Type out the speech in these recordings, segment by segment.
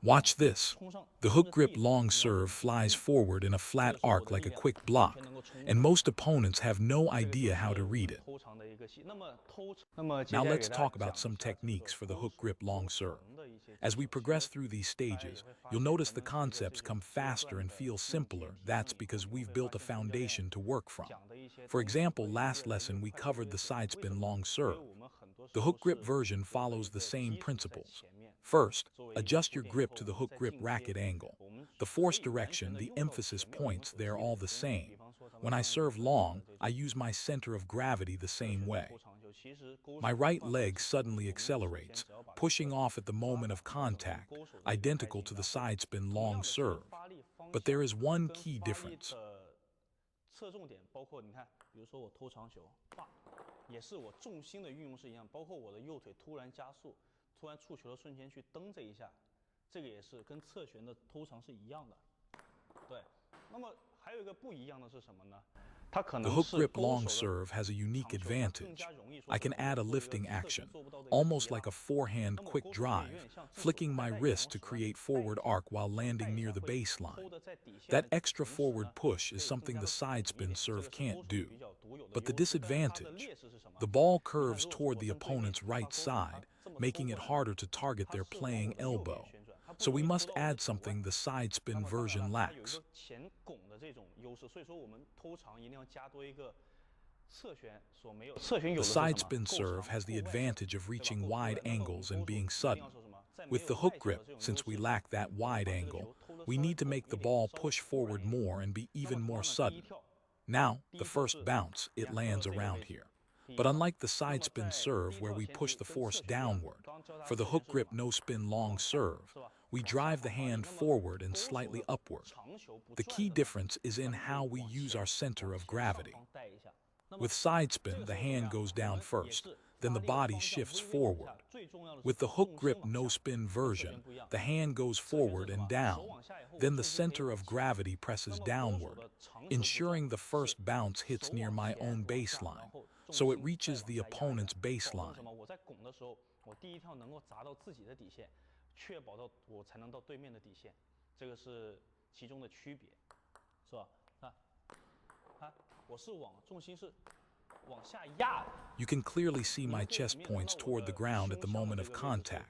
Watch this. The hook grip long serve flies forward in a flat arc like a quick block, and most opponents have no idea how to read it. Now let's talk about some techniques for the hook grip long serve. As we progress through these stages, you'll notice the concepts come faster and feel simpler. That's because we've built a foundation to work from. For example, last lesson we covered the side spin long serve. The hook grip version follows the same principles. First, adjust your grip to the hook grip racket angle. The force direction, the emphasis points, they're all the same. When I serve long, I use my center of gravity the same way. My right leg suddenly accelerates, pushing off at the moment of contact, identical to the side spin long serve. But there is one key difference. 也是我重心的运用是一样，包括我的右腿突然加速，突然触球的瞬间去蹬这一下，这个也是跟侧旋的偷长是一样的。对，那么还有一个不一样的是什么呢？它可 The 能 hook 是 grip 勾 long 手的 serve has a unique 长球它更 advantage. 加容易说 I can 是 add a 做一个 lifting 侧旋 action, 做不到的一个 almost 提 like 拉。 a forehand 那么 quick 勾手也有 drive, 点像是 flicking my 带 wrist to 阳时 create 带 forward 一下 arc while 想 landing 带一 near 下 the 会 baseline. 偷的在底线 That 的 extra 同时 forward 呢 push is 可以更 something 加 the 的稳 side 一 spin 点，这 serve 个是勾 can't 手 do. 比较独有的 But the 优势。但是它的 disadvantage, 劣势是什么？ the ball 你看， curves 如果是 toward 我 the 正对面， opponent's 它 right 勾手它 side, 这么抽 making 过 it 来呢， harder to target 它 their 是往 playing 我的右边 elbow. 旋转，它不 So 容 we 易 must 抽到我的 add 手腕。 something the side 那 spin 么当然 version 了，它有一 lacks. 个前拱的这种优势，所以说我们偷长一定要加多一个侧旋所没有。侧旋有 The 的是什 side 么？ spin 够 serve 长 has the 够外伸， advantage of 对吧？ reaching 够出 wide 来。那么我们 angles 勾 and 手 being 一定要 sudden. 说什么？在没 With 有 the 外 hook 角 grip, 的这种优 since 势 we 下， lack that 我们 wide 把这个 angle, 球偷的 we 稍微 need to 拱 make 一 the 点， ball 稍微 push 突然 forward 一点。 more and be 那么 even 同 more 样的，第 sudden. 一跳， Now, 第 the 一跳 first 是 bounce, 一 it 样跳到 lands 这个 around 位置， here. 第一 But 跳。 unlike the 那 side 么 spin 在第 serve 一 where 跳 we 前 push 你 the 跟 force 侧旋一样， downward, 刚教它 for the 侧旋 hook 是什 grip 么？ no spin long 往上， serve, 是吧？ we 往下 drive the 滑而已。 hand 那么 forward and 勾手 slightly 的 upward. 长球不 The 转 key 的呢， difference is in 咱们就 how we 往 use 前 our center 往 of 前上 gravity. 方带一下。那么 With side 这 spin, 个 the 时候怎么 hand 样？ goes 我 down 们也 first, 是 then 发 the 力的 body 方向 shifts 微微往下， forward. 最重要的是 With the 把 hook 重 grip 心往 no 下， spin 跟侧旋 version, 不一样。 the hand goes 侧旋是 forward 什 and 么？手 down. 往下以后，我 Then the 重心可以 center 往 of 前。 gravity 那 presses 么勾手 downward, 的长球不转， ensuring the 是 first bounce 手 hits near 往 my 前 own 往下，然 baseline, 后重 so it 心再 reaches 往 the 下压一 opponent's 下，保证 baseline. 什么？我在拱的时候，我第一跳能够砸到自己的底线，确保到我才能到对面的底线，这个是其中的区别，是吧？看，我是往重心是往下压的。 You can clearly see 你 my 们可以 chest 明显看 points 到我 toward the 的 ground at 胸 the 腔的 moment 这 of 个位置是 contact,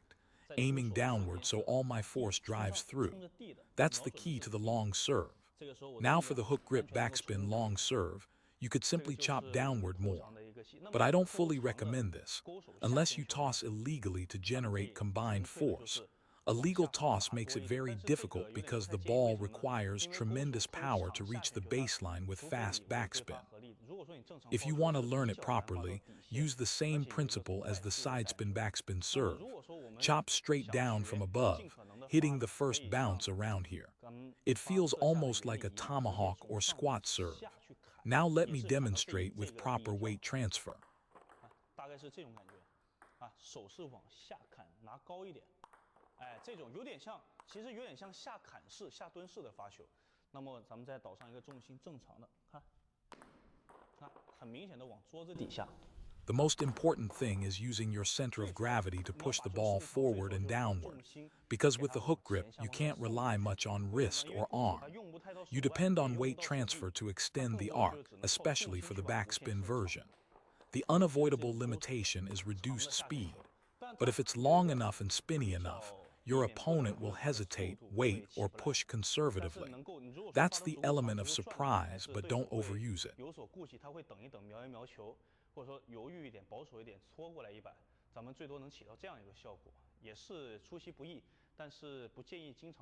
在出 aiming 手的正 downward 面 so 是 all my 地 force 冲 drives 上 through. 冲着地的， That's 瞄 the 准的 key 是 to the 地。 long serve. 这个时候我的 Now 力 for 量 the hook 完 grip 全能够深 backspin 入在 long 底线。 serve, you could 这个 simply 就 chop 是我们 downward 偷 more. 长的一个戏。那 But 么 I don't 偷 fully 长的 recommend this, 勾手下 unless 旋 you 球呢， toss illegally to 咱们可 generate 以 combined 纯粹的就 force. 是 A 往 legal 下 toss 滑 makes 多 it 一点， very 但是这个 difficult 有点不 because 太 the 建议。为 ball 什么呢？ requires 因为勾手 tremendous 回 power 场 to 下 reach 旋 the 球，它 baseline with 除非 fast 你为对方 backspin. 合力。如果说你正常 If 抛 you 出 want to 是 learn 一 it 脚难滑到 properly, 底线， use the 而 same 且有一个 principle 不 as 太 the 自由的 side 感 spin 觉。 backspin 那么 serve. 如果说我们 Chop straight 想 down 学 from 尽 above, 可能的 hitting 发 the 可 first 以 bounce 像 around here. 跟 It 发 feels 侧下的 almost 原 like 理 a 一样，直接 tomahawk 从 or 上 squat 往 serve. 下去砍， Now let 也 me 是可能是以 demonstrate 这 with 个第一 proper 跳。 weight transfer. 大概是这种感觉，手是往下砍，拿高一点，这种有点像，其实有点像下砍式、下蹲式的发球。那么咱们再导上一个重心正常的，看，很明显的往桌子底下。 The most important thing is using your center of gravity to push the ball forward and downward, because with the hook grip, you can't rely much on wrist or arm. You depend on weight transfer to extend the arc, especially for the backspin version. The unavoidable limitation is reduced speed, but if it's long enough and spinny enough, your opponent will hesitate, wait, or push conservatively. That's the element of surprise, but don't overuse it. 有所顾忌，他会等一等，瞄一瞄球，或者说犹豫一点、保守一点，搓过来一板，咱们最多能起到这样一个效果，也是出其不意，但是不建议经常。